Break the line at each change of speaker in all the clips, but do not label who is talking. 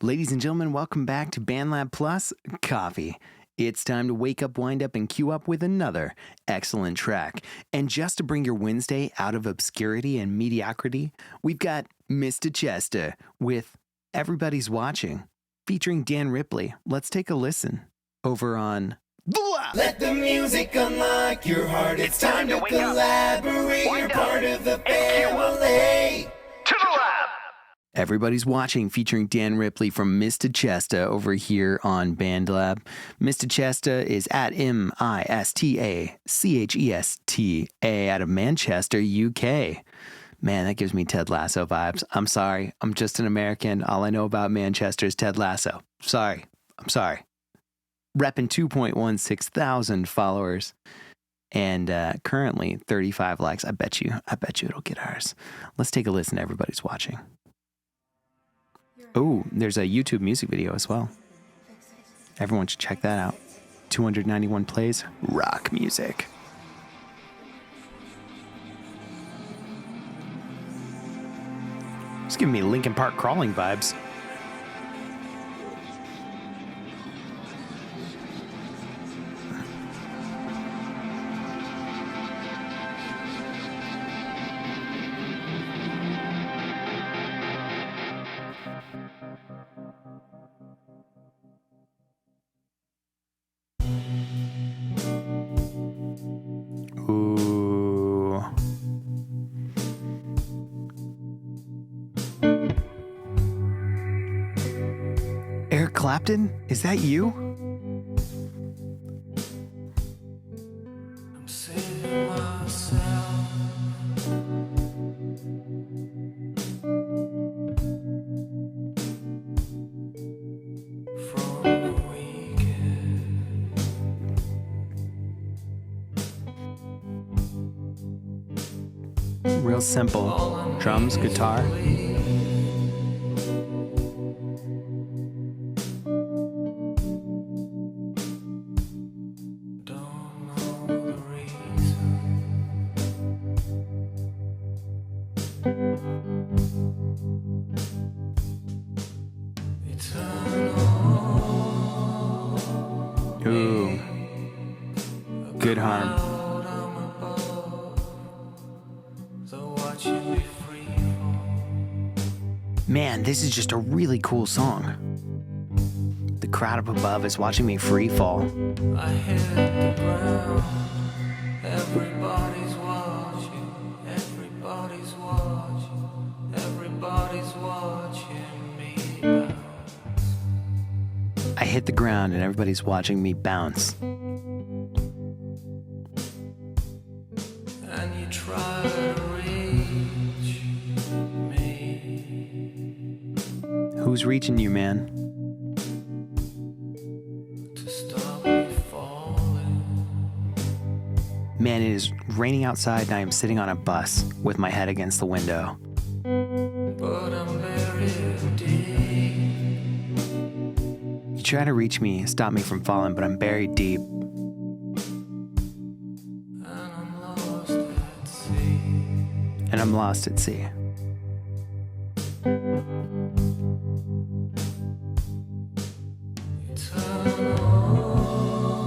Ladies and gentlemen, welcome back to BANDLAB Plus Coffee. It's time to wake up, wind up, and queue up with another excellent track. And just to bring your Wednesday out of obscurity and mediocrity, we've got Mistachesta with Everybody's Watching, featuring Dan Ripley. Let's take a listen over on BANDLAB.
Let the music unlock your heart. It's time to collaborate. You're part of the family.
To the lab!
Everybody's Watching, featuring Dan Ripley from Mistachesta over here on BANDLAB. Mistachesta is at Mistachesta out of Manchester, UK. Man, that gives me Ted Lasso vibes. I'm sorry. I'm just an American. All I know about Manchester is Ted Lasso. Sorry. I'm sorry. Repping 2.16 thousand followers and currently 35 likes. I bet you it'll get ours. Let's take a listen to Everybody's Watching. Oh, there's a YouTube music video as well. Everyone should check that out. 291 plays, rock music. It's giving me Linkin Park Crawling vibes. Ooh. Eric Clapton? Is that you?
I'm saving myself. From the weekend.
Real simple. Drums, guitar.
Don't know the reason. Eternal.
Ooh. Good harm.
Cloud I'm above. So watching me free fall.
Man, this is just a really cool song. The crowd up above is watching me free fall.
I hit the ground. Everybody's watching. Everybody's watching. Everybody's watching me bounce.
I hit the ground and everybody's watching me bounce.
And you try to reach me.
Who's reaching you, man?
To stop me falling.
Man, it is raining outside and I am sitting on a bus with my head against the window.
But I'm buried deep.
You try to reach me, stop me from falling, but I'm buried deep.
And I'm lost at sea.
And I'm lost at sea.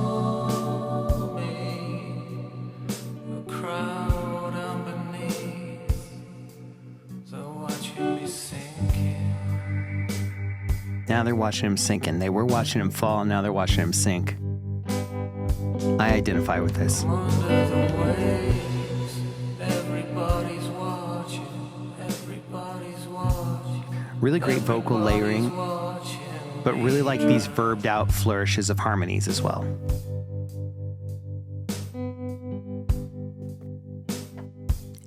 Eternal me. A crowd I'm beneath. So watching me sinking.
Now they're watching him sinking. They were watching him fall, now they're watching him sink. I identify with this.
Under the waves. Everybody's watching. Everybody's watching.
Really great vocal layering,
Watching.
but really like these verbed out flourishes of harmonies as well.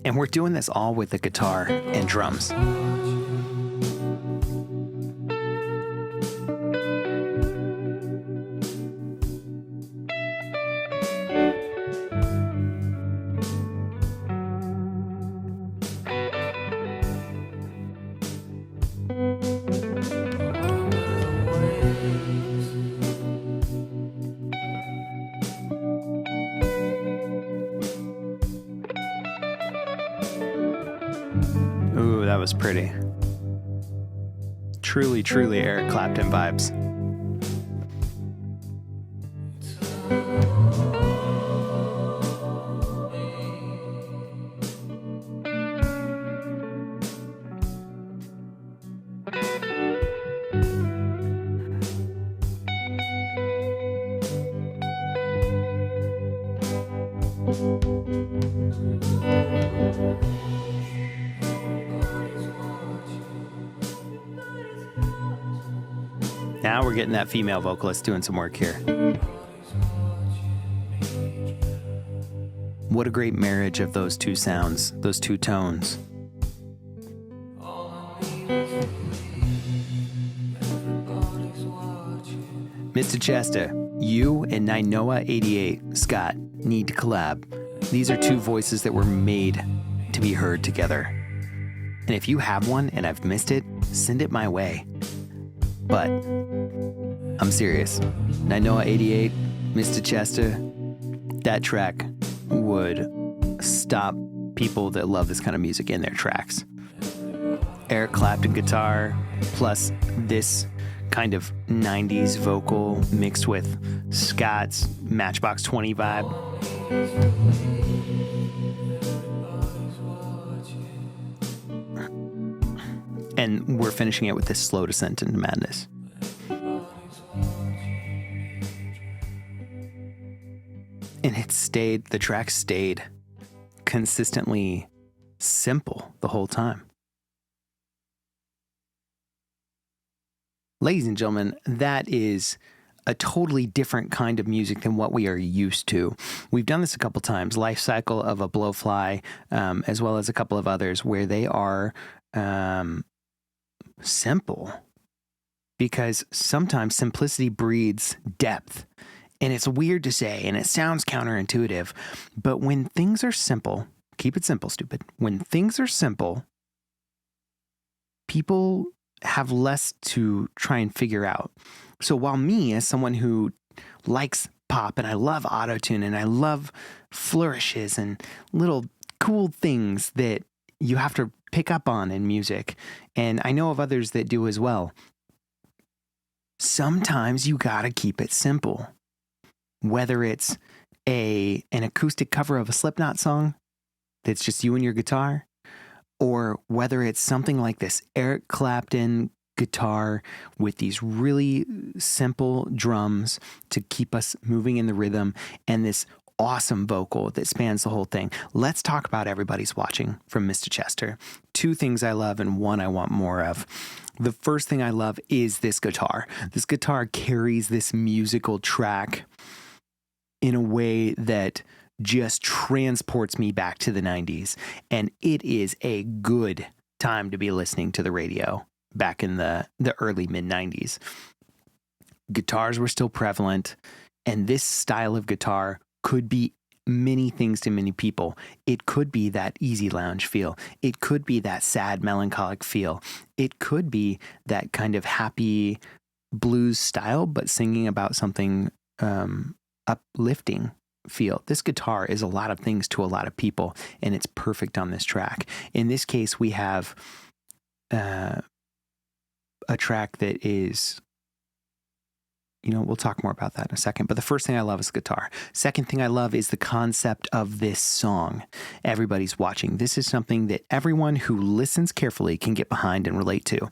And we're doing this all with the guitar and drums. Ooh, that was pretty. Truly, truly Eric Clapton vibes. Now we're getting that female vocalist doing some work here. What a great marriage of those two sounds, those two tones. Mistachesta, you and Nainoa88, Scott, need to collab. These are two voices that were made to be heard together. And if you have one and I've missed it, send it my way. But I'm serious. Nainoa88, Mistachesta, that track would stop people that love this kind of music in their tracks. Eric Clapton guitar plus this kind of 90s vocal mixed with Scott's Matchbox 20 vibe. And we're finishing it with this slow descent into madness. And the track stayed consistently simple the whole time. Ladies and gentlemen, that is a totally different kind of music than what we are used to. We've done this a couple times, Life Cycle of a Blowfly, as well as a couple of others where they are simple, because sometimes simplicity breeds depth. And it's weird to say, and it sounds counterintuitive, but when things are simple, keep it simple, stupid. When things are simple, people have less to try and figure out. So while me, as someone who likes pop and I love autotune and I love flourishes and little cool things that you have to pick up on in music, and I know of others that do as well, sometimes you gotta keep it simple. Whether it's an acoustic cover of a Slipknot song that's just you and your guitar, or whether it's something like this Eric Clapton guitar with these really simple drums to keep us moving in the rhythm, and this awesome vocal that spans the whole thing. Let's talk about Everybody's Watching from Mistachesta. Two things I love and one I want more of. The first thing I love is this guitar. This guitar carries this musical track in a way that just transports me back to the 90s. And it is a good time to be listening to the radio back in the early mid-90s. Guitars were still prevalent, and this style of guitar could be many things to many people. It could be that easy lounge feel. It could be that sad, melancholic feel. It could be that kind of happy blues style, but singing about something uplifting feel. This guitar is a lot of things to a lot of people, and it's perfect on this track. In this case, we have a track that is, we'll talk more about that in a second, but the first thing I love is the guitar. Second thing I love is the concept of this song, Everybody's Watching. This is something that everyone who listens carefully can get behind and relate to.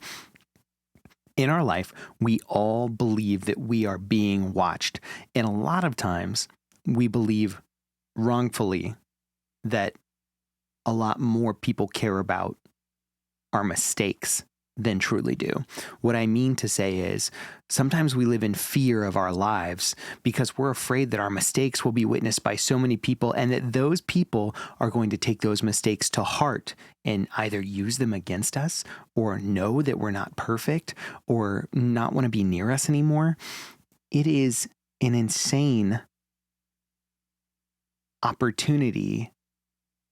In our life, we all believe that we are being watched. And a lot of times, we believe wrongfully that a lot more people care about our mistakes than truly do. What I mean to say is, sometimes we live in fear of our lives because we're afraid that our mistakes will be witnessed by so many people, and that those people are going to take those mistakes to heart and either use them against us, or know that we're not perfect, or not want to be near us anymore. It is an insane opportunity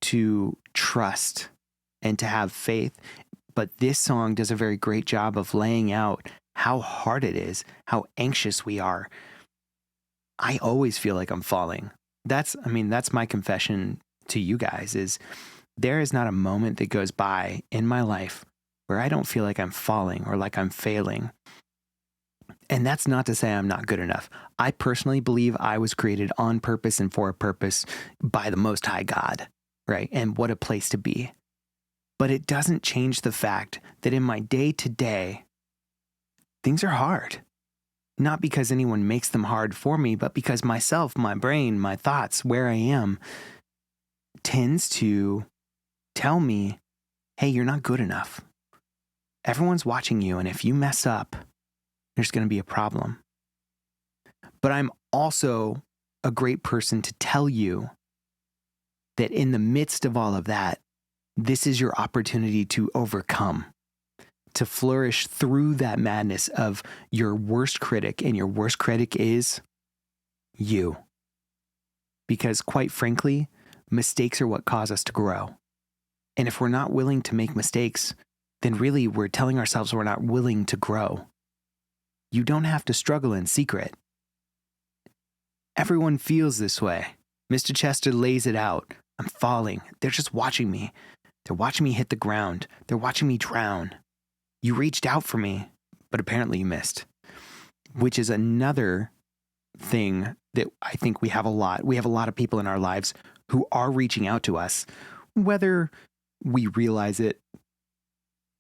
to trust and to have faith. But this song does a very great job of laying out how hard it is, how anxious we are. I always feel like I'm falling. That's my confession to you guys, is there is not a moment that goes by in my life where I don't feel like I'm falling or like I'm failing. And that's not to say I'm not good enough. I personally believe I was created on purpose and for a purpose by the Most High God, right? And what a place to be. But it doesn't change the fact that in my day-to-day, things are hard. Not because anyone makes them hard for me, but because myself, my brain, my thoughts, where I am, tends to tell me, hey, you're not good enough. Everyone's watching you, and if you mess up, there's going to be a problem. But I'm also a great person to tell you that in the midst of all of that, this is your opportunity to overcome, to flourish through that madness of your worst critic, and your worst critic is you. Because quite frankly, mistakes are what cause us to grow. And if we're not willing to make mistakes, then really we're telling ourselves we're not willing to grow. You don't have to struggle in secret. Everyone feels this way. Mistachesta lays it out. I'm falling. They're just watching me. They're watching me hit the ground. They're watching me drown. You reached out for me, but apparently you missed. Which is another thing that I think we have a lot. We have a lot of people in our lives who are reaching out to us, whether we realize it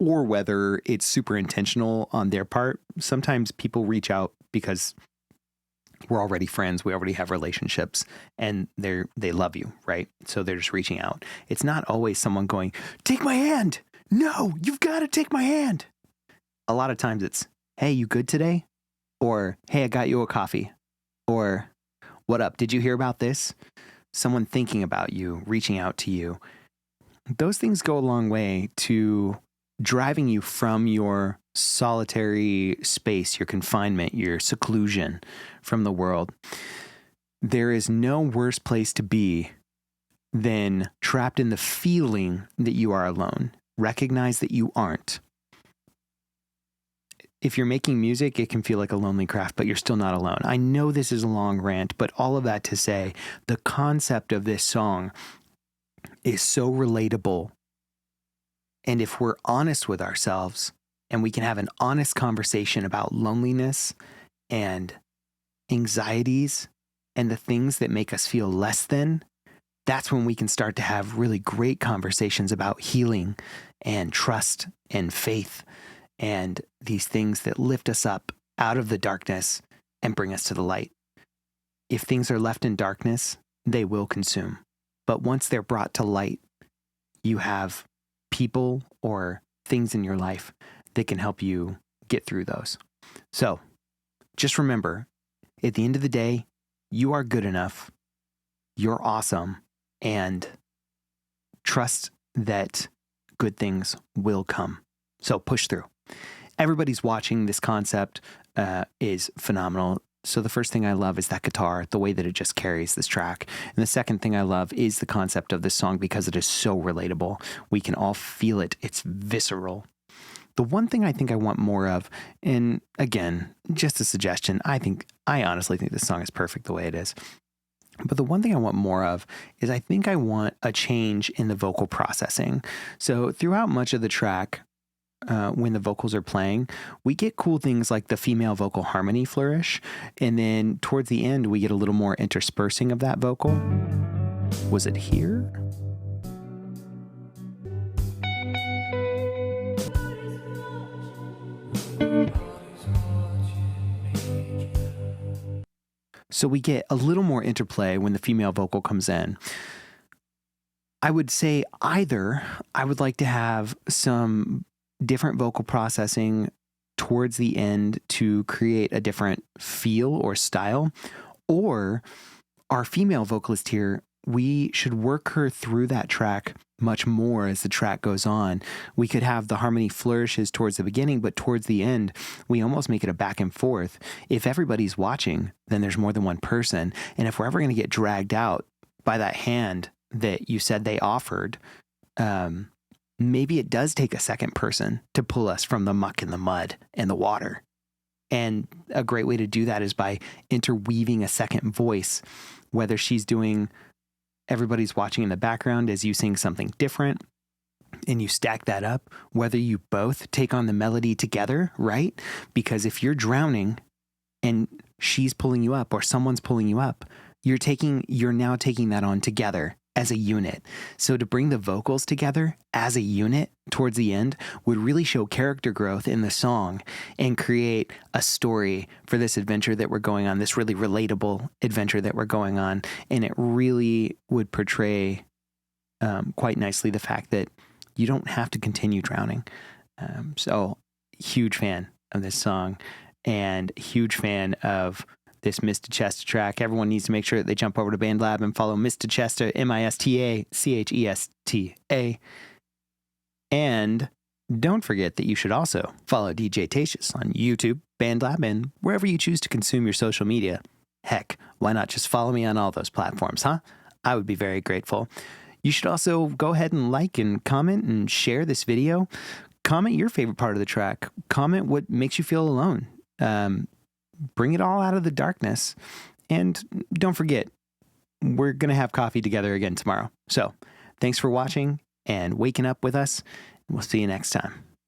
or whether it's super intentional on their part. Sometimes people reach out because we're already friends, we already have relationships, and they love you, right? So they're just reaching out. It's not always someone going, take my hand. No, you've got to take my hand. A lot of times it's, hey, you good today? Or, hey, I got you a coffee. Or, what up? Did you hear about this? Someone thinking about you, reaching out to you. Those things go a long way to driving you from your solitary space, your confinement, your seclusion from the world. There is no worse place to be than trapped in the feeling that you are alone. Recognize that you aren't. If you're making music, it can feel like a lonely craft, but you're still not alone. I know this is a long rant, but all of that to say, the concept of this song is so relatable. And if we're honest with ourselves and we can have an honest conversation about loneliness and anxieties and the things that make us feel less than, that's when we can start to have really great conversations about healing and trust and faith and these things that lift us up out of the darkness and bring us to the light. If things are left in darkness, they will consume. But once they're brought to light, you have people or things in your life that can help you get through those. So just remember, at the end of the day, you are good enough, you're awesome, and trust that good things will come. So push through. Everybody's watching. This concept is phenomenal. So the first thing I love is that guitar, the way that it just carries this track. And the second thing I love is the concept of this song because it is so relatable. We can all feel it. It's visceral. The one thing I think I want more of, and again, just a suggestion, I honestly think this song is perfect the way it is. But the one thing I want more of is I think I want a change in the vocal processing. So throughout much of the track, when the vocals are playing, we get cool things like the female vocal harmony flourish. And then towards the end, we get a little more interspersing of that vocal. Was it here? So we get a little more interplay when the female vocal comes in. I would say either I would like to have some different vocal processing towards the end to create a different feel or style, or our female vocalist here, we should work her through that track much more as the track goes on. We could have the harmony flourishes towards the beginning, but towards the end, we almost make it a back and forth. If everybody's watching, then there's more than one person. And if we're ever going to get dragged out by that hand that you said they offered, maybe it does take a second person to pull us from the muck and the mud and the water. And a great way to do that is by interweaving a second voice, whether she's doing everybody's watching in the background as you sing something different, and you stack that up, whether you both take on the melody together, right? Because if you're drowning and she's pulling you up or someone's pulling you up, you're now taking that on together as a unit. So to bring the vocals together as a unit towards the end would really show character growth in the song and create a story for this adventure that we're going on, this really relatable adventure that we're going on. And it really would portray quite nicely the fact that you don't have to continue drowning. So huge fan of this song and huge fan of this Mistachesta track. Everyone needs to make sure that they jump over to BANDLAB and follow Mistachesta, Mistachesta. And don't forget that you should also follow DJTatious on YouTube, BANDLAB, and wherever you choose to consume your social media. Heck, why not just follow me on all those platforms, huh? I would be very grateful. You should also go ahead and like and comment and share this video. Comment your favorite part of the track. Comment what makes you feel alone. Bring it all out of the darkness. And don't forget, we're going to have coffee together again tomorrow. So thanks for watching and waking up with us. We'll see you next time.